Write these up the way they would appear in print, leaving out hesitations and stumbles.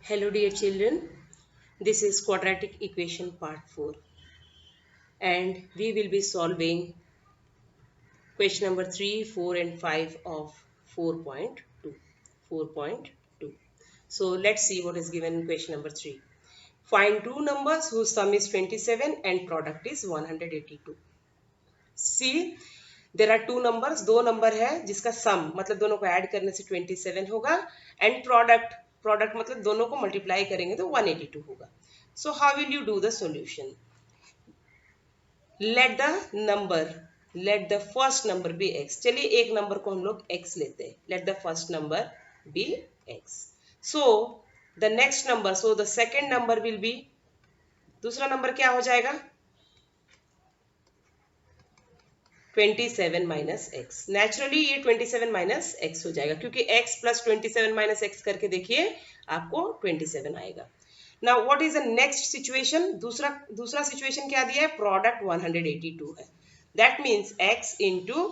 Hello dear children, this is quadratic equation part 4 and we will be solving question number 3, 4 and 5 of 4.2. 4.2. So let's see what is given in question number 3. Find two numbers whose sum is 27 and product is 182. See, there are two numbers, दो number है जिसका सम मतलब दोनों को add करने से 27 होगा and product मतलब दोनों को मल्टीप्लाई करेंगे तो 182 होगा. So how will you do the solution? Let the first number be x. चलिए एक नंबर को हम लोग x लेते हैं. Let the first number be x. So the next number, so the second number will be, दूसरा number क्या हो जाएगा 27 माइनस एक्स. नेचुरली ये 27 माइनस एक्स हो जाएगा क्योंकि x प्लस 27 माइनस एक्स करके देखिए आपको 27 आएगा. Now what is the next situation? दूसरा सिचुएशन क्या दिया है? प्रोडक्ट 182 है. That means x into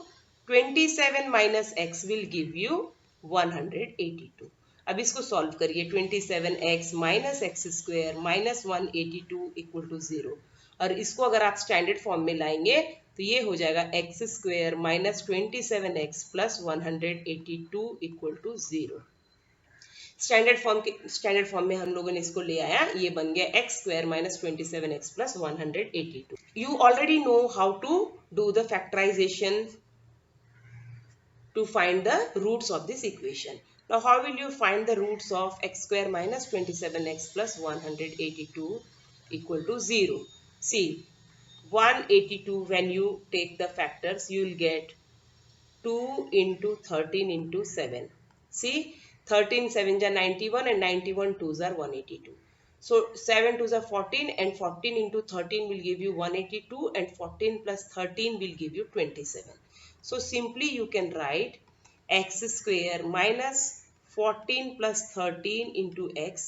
27 minus x will give you 182. अब इसको सॉल्व करिए. 27x minus x square minus 182 equal to 0. और इसको अगर आप स्टैंडर्ड फॉर्म में लाएंगे तो ये हो जाएगा x square minus 27x plus 182 equal to 0. Standard form में हम लोगों ने इसको ले आया. ये बन गया x square minus 27x plus 182. You already know how to do the factorization to find the roots of this equation. Now how will you find the roots of x square minus 27x plus 182 equal to 0? See, 182 when you take the factors you will get 2 into 13 into 7. See, 13 7s are 91 and 91 2s are 182. So 7 2s are 14 and 14 into 13 will give you 182 and 14 plus 13 will give you 27. So simply you can write x square minus 14 plus 13 into x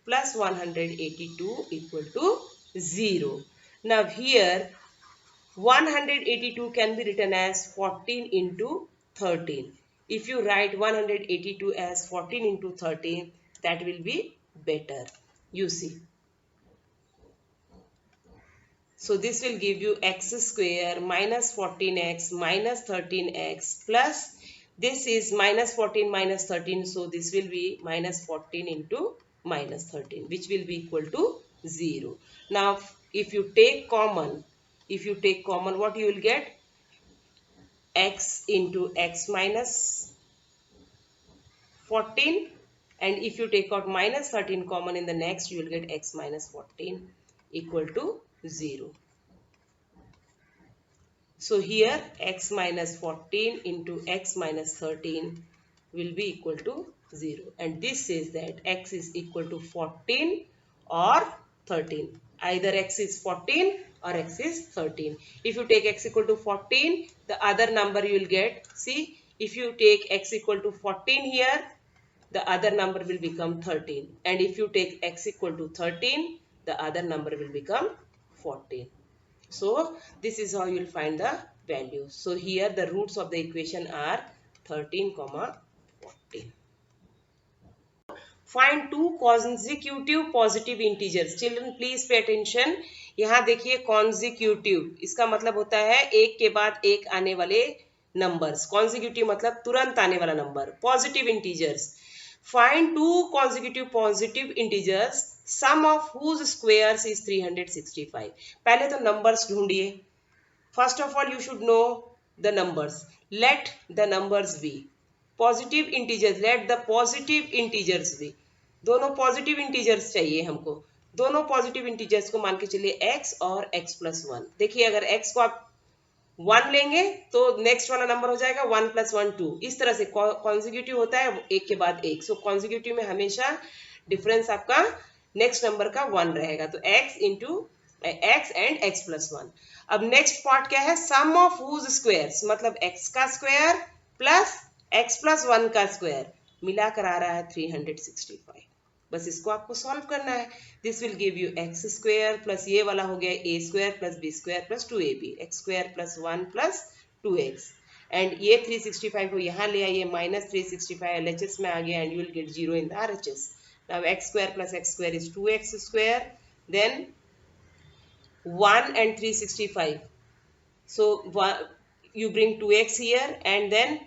plus 182 equal to 0. Now here 182 can be written as 14 into 13. If you write 182 as 14 into 13, that will be better. You see. So this will give you x square minus 14x minus 13x plus this is minus 14 minus 13. So this will be minus 14 into minus 13 which will be equal to 0. Now if you take common what you will get? X into x minus 14 and if you take out minus 13 common in the next you will get x minus 14 equal to 0. So here x minus 14 into x minus 13 will be equal to 0 and this says that x is equal to 14 or 13. Either x is 14 or x is 13. If you take x equal to 14, the other number you will get. See, if you take x equal to 14 here, the other number will become 13. And if you take x equal to 13, the other number will become 14. So this is how you will find the value. So here the roots of the equation are 13, 14. Find two consecutive positive integers. Children please pay attention. यहाँ देखिए consecutive इसका मतलब होता है एक के बाद एक आने वाले numbers. Consecutive मतलब तुरंत आने वाला number. Positive integers. Find two consecutive positive integers sum of whose squares is 365. पहले तो numbers ढूंढिए. First of all you should know the numbers. Let the numbers be positive integers. Let the positive integers be. दोनों positive integers चाहिए हमको. दोनों positive integers को मान के चलिए x और x प्लस 1. देखिए अगर x को आप 1 लेंगे तो नेक्स्ट वाला नंबर हो जाएगा 1 प्लस 1 2. इस तरह से कॉन्जिक्यूटिव होता है एक के बाद एक. सो कॉन्जिक्यूटिव में हमेशा डिफरेंस आपका नेक्स्ट नंबर का 1 रहेगा. तो x into x and x plus 1. अब नेक्स्ट पार्ट क्या है? सम ऑफ हुज स्क्वायर्स मतलब x का स्क्वायर प्लस x प्लस 1 का स्क्वायर मिलाकर आ रहा है 365. बस इसको आपको सॉल्व करना है. This will give you x square plus ये वाला हो गया a square plus b square plus 2ab. X square plus 1 plus 2x and ये 365 को यहाँ ले आइए माइनस 365 LHS में आ गया and you will gate 0 in the RHS. Now x square plus x square is 2x square. Then 1 and 365. So you bring 2x here and then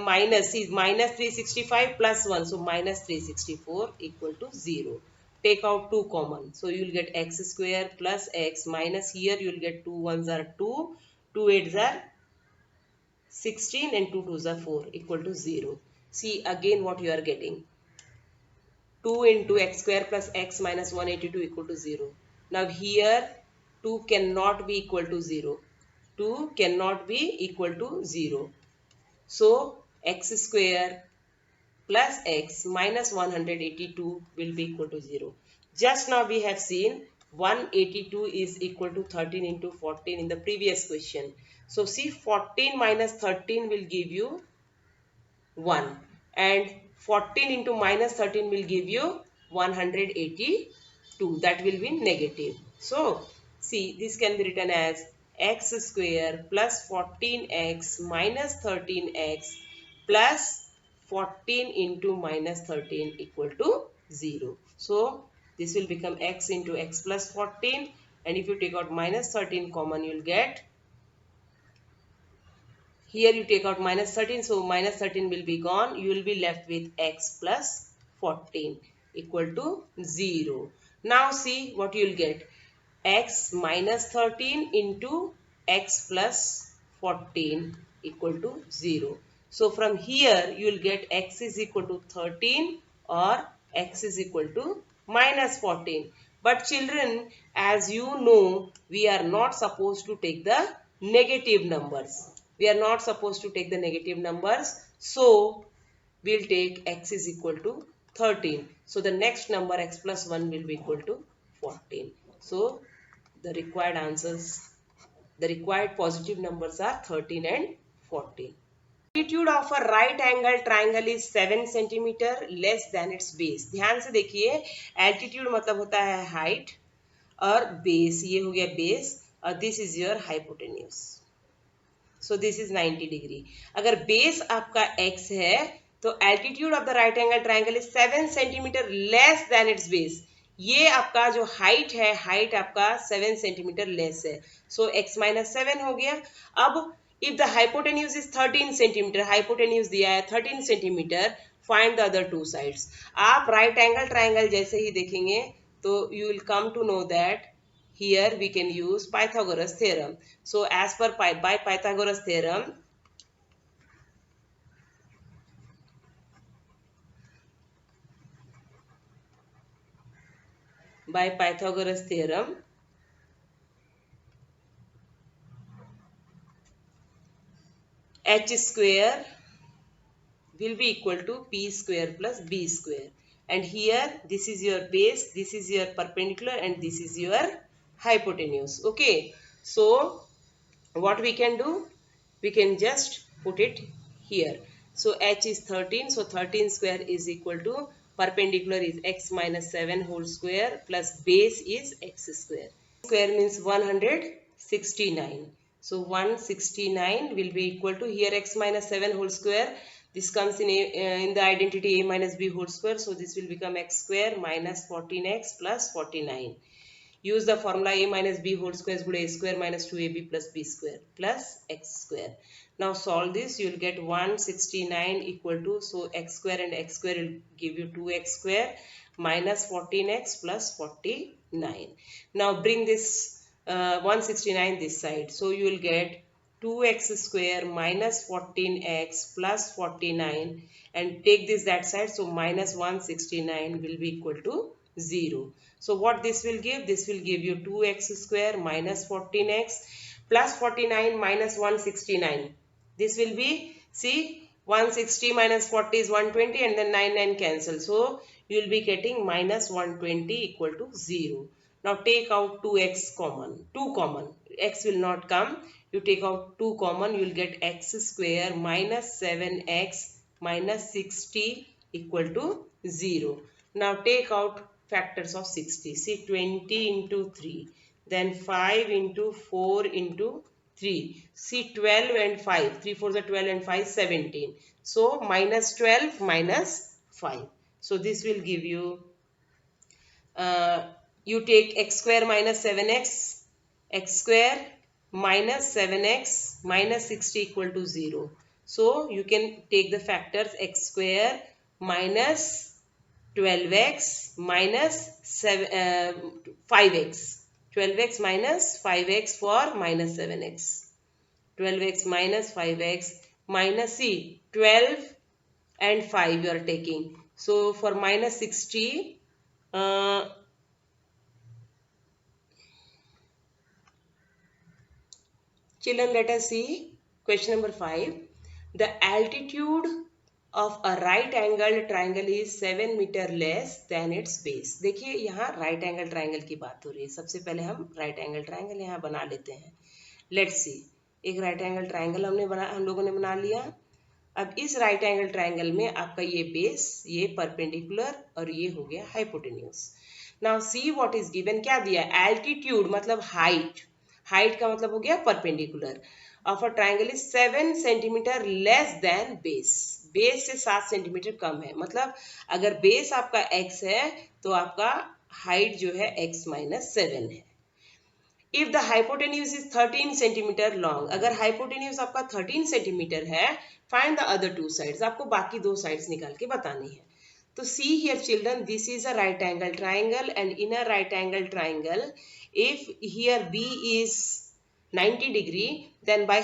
minus is minus 365 plus 1. So minus 364 equal to 0. Take out 2 common. So you will get x square plus x minus here you will get 2 ones are 2, 2 eights are 16 and 2 twos are 4 equal to 0. See again what you are getting. 2 into x square plus x minus 182 equal to 0. Now here 2 cannot be equal to 0. 2 cannot be equal to 0. So x square plus x minus 182 will be equal to 0. Just now we have seen 182 is equal to 13 into 14 in the previous question. So see 14 minus 13 will give you 1 and 14 into minus 13 will give you 182. That will be negative. So see this can be written as x square plus 14x minus 13x plus 14 into minus 13 equal to 0. So this will become x into x plus 14, and if you take out minus 13 common you will get, here you take out minus 13, so minus 13 will be gone. You will be left with x plus 14 equal to 0. Now see what you will get. X minus 13 into x plus 14 equal to 0. So from here you will get x is equal to 13 or x is equal to minus 14. But children, as you know, we are not supposed to take the negative numbers. We are not supposed to take the negative numbers. So we'll take x is equal to 13. So the next number x plus 1 will be equal to 14. So the required answers, the required positive numbers are 13 and 14. Altitude of a right angle triangle is 7 centimeter less than its base. ध्यान से देखिए, altitude मतलब होता है height और base, ये हो गया base और this is your hypotenuse. So this is 90 degree. अगर base आपका x है तो altitude of the right angle triangle is 7 centimeter less than its base. ये आपका जो height है, height आपका 7 centimeter less है. So x minus 7 हो गया. अब if the hypotenuse is 13 centimeter, hypotenuse दिया है 13 centimeter, find the other two sides. आप right angle triangle जैसे ही देखेंगे तो you will come to know that here we can use Pythagoras theorem. So as per by Pythagoras theorem, h square will be equal to p square plus b square. And here this is your base, this is your perpendicular and this is your hypotenuse. Okay. So what we can do? We can just put it here. So h is 13. So 13 square is equal to perpendicular is x minus 7 whole square plus base is x square. Square means 169. So 169 will be equal to here x minus 7 whole square. This comes in the identity a minus b whole square. So this will become x square minus 14x plus 49. Use the formula a minus b whole square is equal to a square minus 2ab plus b square plus x square. Now solve this, you will get 169 equal to, so x square and x square will give you 2x square minus 14x plus 49. Now bring this 169 this side. So you will get 2x square minus 14x plus 49 and take this that side. So minus 169 will be equal to 0. So what this will give? This will give you 2x square minus 14x plus 49 minus 169. This will be, see, 160 minus 40 is 120 and then 9 cancel. So you will be getting minus 120 equal to 0. Now take out 2x common, 2 common, x will not come. You take out 2 common, you will get x square minus 7x minus 60 equal to 0. Now take out factors of 60. See, 20 into 3, then 5 into 4 into 3. See, 12 and 5. 3 4s are 12 and 5 17. So minus 12 minus 5. So this will give you you take x square minus 7x, x square minus 7x minus 60 equal to 0. So you can take the factors x square minus 12x minus 5x. 12x minus 5x for minus 7x. 12x minus 5x minus c 12 and 5 you are taking. So for minus 60, children, let us see question number 5. The altitude of a right angled triangle is 7 metre less than its base. देखिए यहाँ right angle triangle की बात हो रही है. सबसे पहले हम राइट एंगल ट्राइंगल यहाँ बना लेते हैं. लेट्स सी, एक राइट एंगल ट्राइंगल हम लोगों ने बना लिया. अब इस राइट एंगल ट्राइंगल में आपका ये बेस, ये परपेंडिकुलर और ये हो गया hypotenuse. Now see what is given. क्या दिया? एल्टीट्यूड मतलब हाइट. हाइट का मतलब हो गया perpendicular of a triangle is 7 centimetre less than base. Base से 7 सेंटीमीटर कम है. मतलब अगर बेस आपका x है तो आपका हाइट जो है x माइनस 7 है. If the hypotenuse is 13 centimetre long. अगर हाइपोटेन्यूज आपका 13 सेंटीमीटर है, find the other two sides. आपको बाकी दो साइड्स निकाल के बतानी है. तो see here children, this is a right angle triangle and in a right angle triangle if here B is 90 degree, then by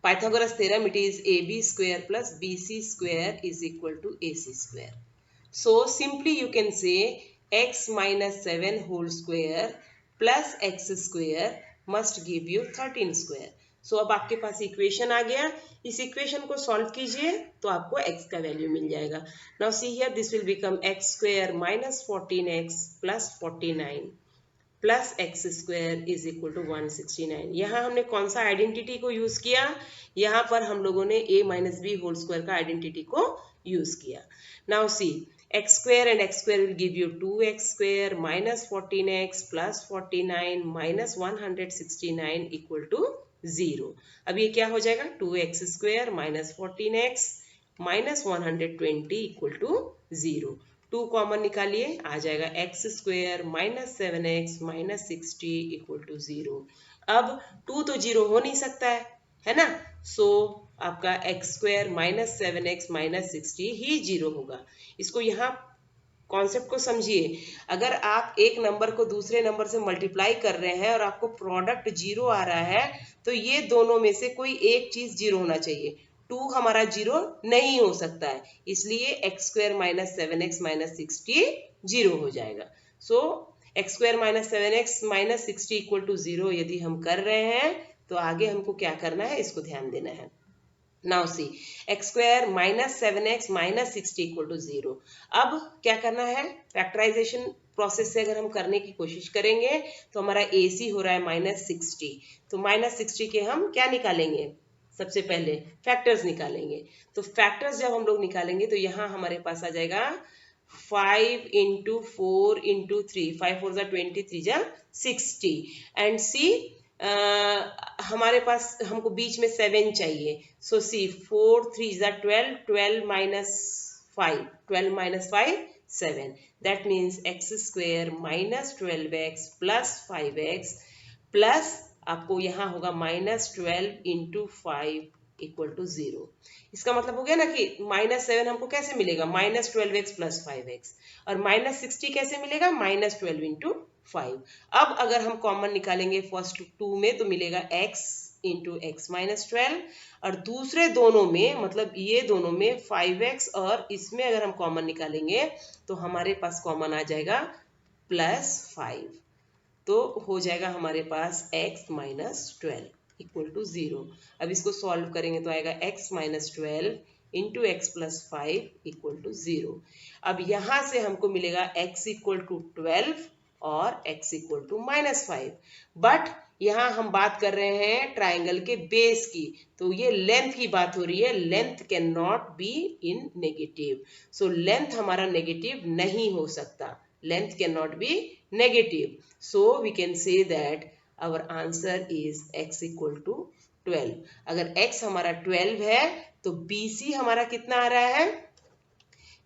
Pythagoras theorem it is AB square plus BC square is equal to AC square. So simply you can say x minus 7 whole square plus x square must give you 13 square. So अब आपके पास equation आ गया. इस equation को solve कीजिए तो आपको x का value मिल जाएगा. Now see here, this will become x square minus 14x plus 49 plus x square is equal to 169. यहाँ हमने कौन सा आइडेंटिटी को यूज किया? यहाँ पर हम लोगों ने a minus b whole square का आइडेंटिटी को यूज किया. Now see, x square and x square will give you 2x square minus 14x plus 49 minus 169 equal to 0. अब ये क्या हो जाएगा? 2x square minus 14x minus 120 equal to 0. 2 common निकालिए, आ जाएगा x square minus 7x minus 60 equal to 0. अब 2 तो 0 हो नहीं सकता है ना? सो आपका x square minus 7x minus 60 ही 0 होगा. इसको यहाँ कॉन्सेप्ट को समझिए. अगर आप एक नंबर को दूसरे नंबर से मल्टीप्लाई कर रहे हैं और आपको प्रोडक्ट 0 आ रहा है, तो ये दोनों में से कोई एक चीज 0 होना चाहिए. 2 हमारा 0 नहीं हो सकता है, इसलिए x square minus 7x minus 60 0 हो जाएगा. So x square minus 7x minus 60 equal to 0 यदि हम कर रहे हैं तो आगे हमको क्या करना है, इसको ध्यान देना है. Now see, x square minus 7x minus 60 equal to 0. अब क्या करना है? फैक्टराइजेशन प्रोसेस से अगर हम करने की कोशिश करेंगे तो हमारा AC हो रहा है माइनस 60. तो माइनस 60 के हम क्या निकालेंगे? सबसे पहले फैक्टर्स निकालेंगे. तो फैक्टर्स जब हम लोग निकालेंगे तो यहाँ हमारे पास आ जाएगा 5 इंटू 4 इंटू 3, 5 4 23 60 एंड सी हमारे पास हमको बीच में 7 चाहिए. सो सी 4 3 12, 12 minus 5, 12 minus 5 7. That means x square minus 12x plus 5x plus आपको यहाँ होगा माइनस 12 इंटू 5 इक्वल टू 0. इसका मतलब हो गया ना कि माइनस 7 हमको कैसे मिलेगा? Minus 12x plus 5x. और माइनस 60 कैसे मिलेगा? Minus 12 into 5. अब अगर हम कॉमन निकालेंगे फर्स्ट 2 में तो मिलेगा x इंटू एक्स माइनस 12, और दूसरे दोनों में मतलब ये दोनों में 5x और इसमें अगर हम कॉमन निकालेंगे तो हमारे पास कॉमन आ जाएगा प्लस 5. तो हो जाएगा हमारे पास x माइनस 12 इक्वल टू 0. अब इसको सॉल्व करेंगे तो आएगा x minus 12 into x plus 5 equal to 0. अब यहाँ से हमको मिलेगा x इक्वल टू 12 और x equal to minus 5. But यहाँ हम बात कर रहे हैं ट्राइंगल के बेस की, तो ये लेंथ की बात हो रही है. Length can not be in negative. So length हमारा नेगेटिव नहीं हो सकता. Length can not be negative. So we can say that our answer is x equal to 12. अगर x हमारा 12 है तो BC हमारा कितना आ रहा है?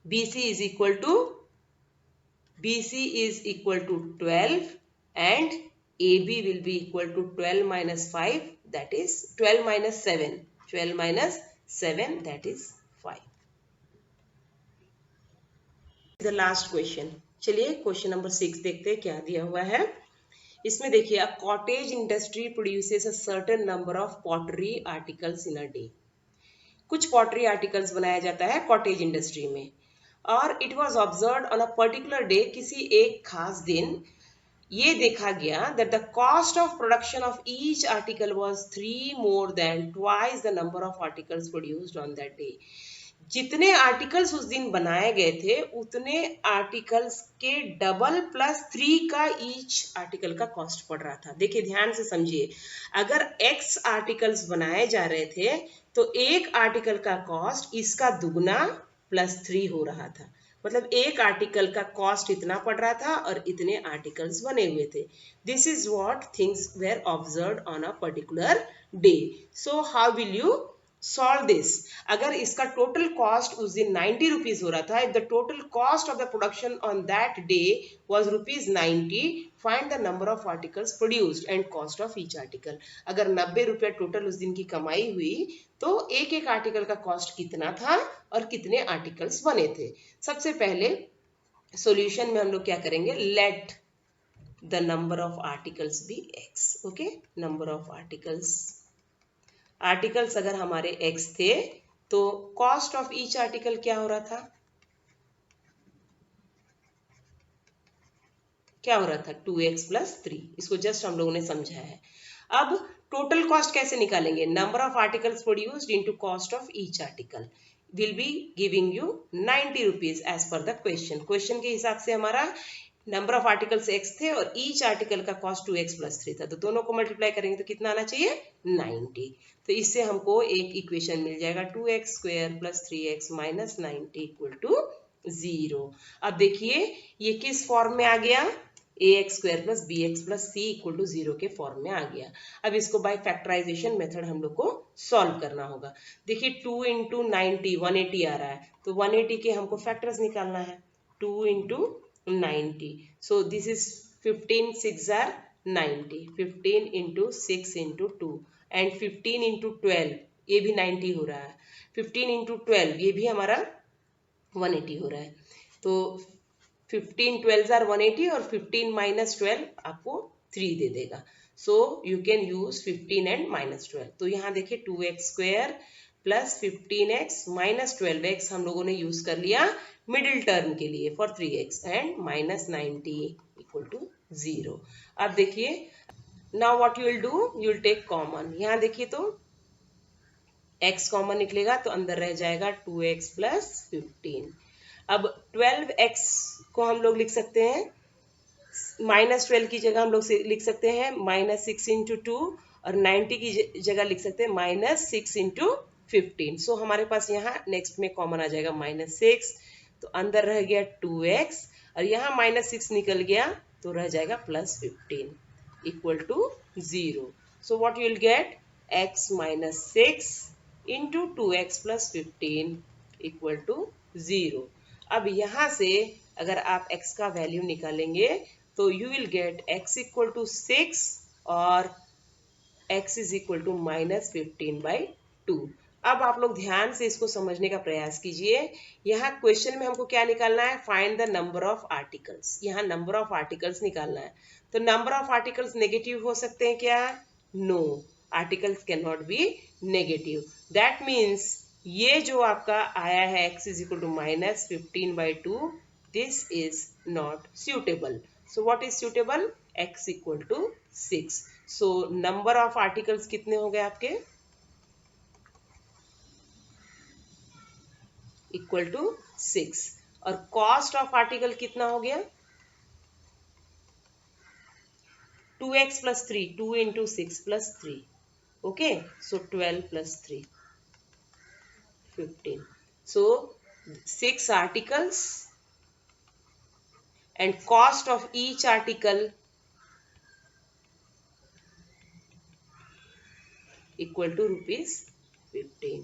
BC is equal to BC is equal to 12 and AB will be equal to 12 minus 5, that is 12 minus 7. 12 minus 7, that is 5. The last question. चलिए question number 6 देखते हैं क्या दिया हुआ है. इसमें देखिए, a cottage industry produces a certain number of pottery articles in a day. कुछ पॉटरी आर्टिकल्स बनाया जाता है कॉटेज इंडस्ट्री में, और it was observed on a particular day, किसी एक खास दिन ये देखा गया that the cost of production of each article was 3 more than twice the number of articles produced on that day. जितने आर्टिकल्स उस दिन बनाए गए थे उतने आर्टिकल्स के डबल प्लस 3 का ईच आर्टिकल का कॉस्ट पड़ रहा था. देखिए ध्यान से समझिए, अगर x आर्टिकल्स बनाए जा रहे थे तो एक आर्टिकल का कॉस्ट इसका दुगना प्लस 3 हो रहा था. मतलब एक आर्टिकल का कॉस्ट इतना पड़ रहा था और इतने आर्टिकल्स बने हुए थे. This is what things were observed on a particular day. So how will you solve this? अगर इसका टोटल कॉस्ट उस दिन 90 रुपीज हो रहा था, if the total cost of the production on that day was rupees 90, find the number of articles produced and cost of each article. अगर 90 रुपया total उस दिन की कमाई हुई तो एक एक आर्टिकल का कॉस्ट कितना था और कितने आर्टिकल्स बने थे. सबसे पहले सॉल्यूशन में हम लोग क्या करेंगे, let the number of articles be x. Okay, number of articles अगर हमारे x थे तो कॉस्ट ऑफ ईच आर्टिकल क्या हो रहा था, क्या हो रहा था 2x प्लस 3. इसको जस्ट हम लोगों ने समझा है. अब टोटल कॉस्ट कैसे निकालेंगे, number of articles produced into cost of each article will be giving you 90 rupees as per the question. Question के हिसाब से हमारा नंबर ऑफ आर्टिकल्स x थे और ईच आर्टिकल का कॉस्ट 2x प्लस 3 था, तो दोनों को मल्टीप्लाई करेंगे तो कितना आना चाहिए 90. तो इससे हमको एक इक्वेशन मिल जाएगा 2x square plus 3x minus 90 equal to 0. अब देखिए ये किस फॉर्म में आ गया, ax square plus bx plus c equal to 0 के फॉर्म में आ गया. अब इसको बाय फैक्टराइजेशन मेथड हम लोग को सॉल्व करना होगा. देखिए 2 इंटू 90 180 आ रहा है, तो 180 के हमको फैक्टर्स निकालना है. 2 into 90, so this is 15 6 are 90, 15 into 6 into 2 and 15 into 12 ये भी 90 हो रहा है, 15 into 12 ये भी हमारा 180 हो रहा है. तो 15 12 are 180 और 15 minus 12 आपको 3 दे देगा. so you can use 15 and minus 12. तो यहाँ देखिए 2x square plus 15x minus 12x हम लोगों ने यूज कर लिया मिडिल टर्म के लिए for 3x and minus 90 equal to 0. अब देखिए now what you will do, you will take common. यहाँ देखिए तो x कॉमन निकलेगा तो अंदर रह जाएगा 2x प्लस 15. अब 12x को हम लोग लिख सकते हैं माइनस 12 की जगह हम लोग लिख सकते हैं माइनस 6 इंटू 2 और 90 की जगह लिख सकते हैं माइनस 6 इंटू 15. सो हमारे पास यहाँ नेक्स्ट में कॉमन आ जाएगा माइनस 6, तो अंदर रह गया 2x और यहाँ माइनस 6 निकल गया तो रह जाएगा plus 15 equal to 0. So what you will get x minus 6 into 2x plus 15 equal to 0. अब यहाँ से अगर आप x का वैल्यू निकालेंगे तो you will get x equal to 6 और x is equal to minus 15/2. अब आप लोग ध्यान से इसको समझने का प्रयास कीजिए. यहाँ क्वेश्चन में हमको क्या निकालना है, find the number of articles. यहाँ नंबर ऑफ आर्टिकल्स निकालना है. तो नंबर ऑफ आर्टिकल्स नेगेटिव हो सकते हैं क्या, no, articles can not be negative. That means ये जो आपका आया है x is equal to minus 15/2, this is not suitable. So what is suitable, x equal to 6. So number of articles कितने हो गए आपके, इक्वल टू 6. और कॉस्ट ऑफ आर्टिकल कितना हो गया 2x plus 3, 2 into 6 plus 3. Okay, so 12 plus 3 15. So 6 articles and cost of each article equal to rupees 15.